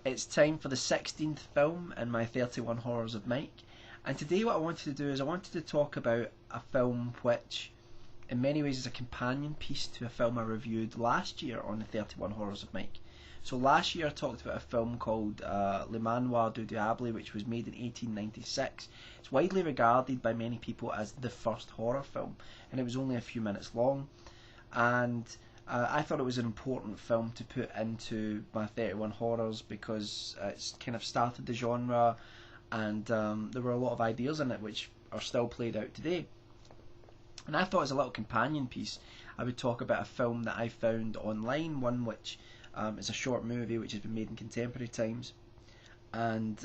It's time for the 16th film in my 31 Horrors of Mike. And today what I wanted to do is I wanted to talk about a film which in many ways is a companion piece to a film I reviewed last year on the 31 Horrors of Mike. So last year I talked about a film called Le Manoir du Diable, which was made in 1896. It's widely regarded by many people as the first horror film, and it was only a few minutes long. And I thought it was an important film to put into my 31 Horrors because it's kind of started the genre, and there were a lot of ideas in it which are still played out today. And I thought as a little companion piece I would talk about a film that I found online, one which is a short movie which has been made in contemporary times, and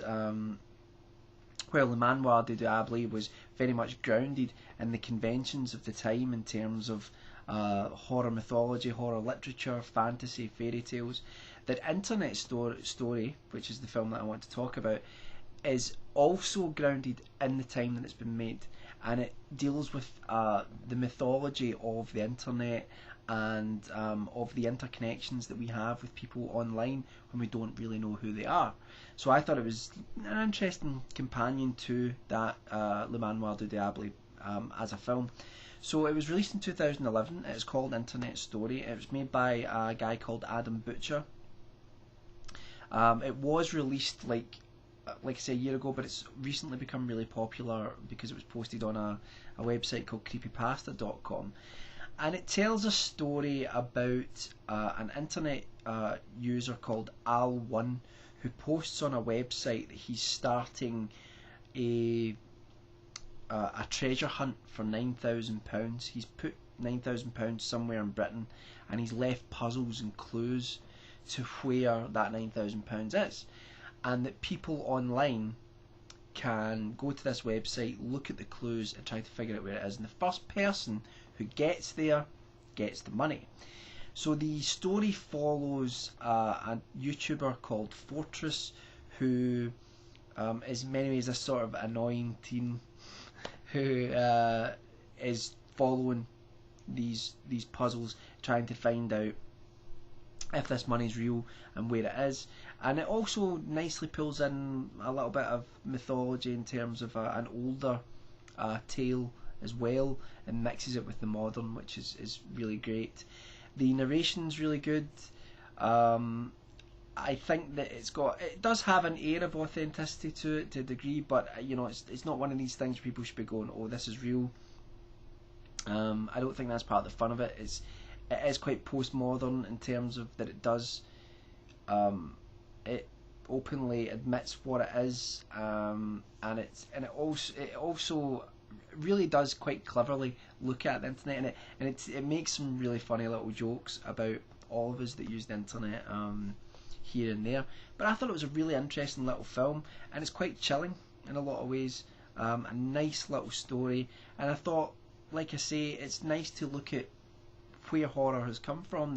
where Le Manoir du Diable was very much grounded in the conventions of the time in terms of horror mythology, horror literature, fantasy, fairy tales. That Internet Story, which is the film that I want to talk about, is also grounded in the time that it's been made, and it deals with the mythology of the internet and of the interconnections that we have with people online when we don't really know who they are. So I thought it was an interesting companion to that Le Manoir du Diable as a film. So it was released in 2011. It's called Internet Story. It was made by a guy called Adam Butcher. It was released like I say, a year ago, but it's recently become really popular because it was posted on a website called creepypasta.com. And it tells a story about an internet user called Al1 who posts on a website that he's starting a treasure hunt for £9,000. He's put £9,000 somewhere in Britain, and he's left puzzles and clues to where that £9,000 is, and that people online can go to this website, look at the clues and try to figure out where it is, and the first person who gets there gets the money. So the story follows a YouTuber called Fortress, who is in many ways a sort of annoying teen who is following these puzzles, trying to find out if this money's real and where it is. And it also nicely pulls in a little bit of mythology in terms of an older tale as well, and mixes it with the modern, which is really great. The narration's really good. I think that it does have an air of authenticity to it to a degree, but it's not one of these things where people should be going, oh, this is real. I don't think that's part of the fun of it. It is quite postmodern in terms of that it does it openly admits what it is, and it also really does quite cleverly look at the internet, and it makes some really funny little jokes about all of us that use the internet here and there. But I thought it was a really interesting little film, and it's quite chilling in a lot of ways. A nice little story, and I thought, like I say, it's nice to look at where horror has come from,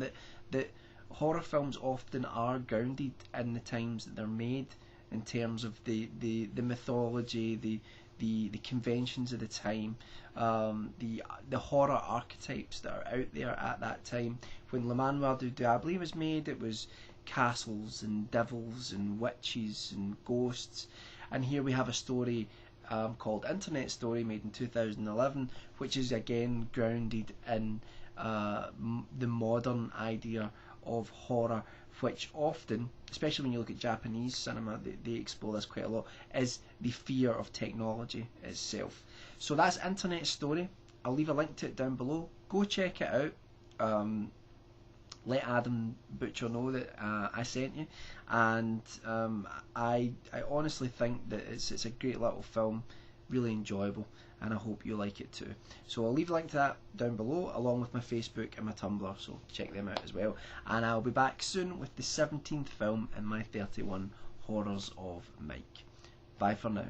that horror films often are grounded in the times that they're made, in terms of the mythology, the conventions of the time, the horror archetypes that are out there at that time. When Le Manoir du Diable was made, it was castles and devils and witches and ghosts, and here we have a story called Internet Story, made in 2011, which is again grounded in the modern idea of horror, which often, especially when you look at Japanese cinema, they explore this quite a lot, is the fear of technology itself. So that's Internet Story. I'll leave a link to it down below. Go check it out. Let Adam Butcher know that I sent you, and I honestly think that it's a great little film, really enjoyable, and I hope you like it too. So I'll leave a link to that down below, along with my Facebook and my Tumblr, so check them out as well. And I'll be back soon with the 17th film in my 31 Horrors of Mike. Bye for now.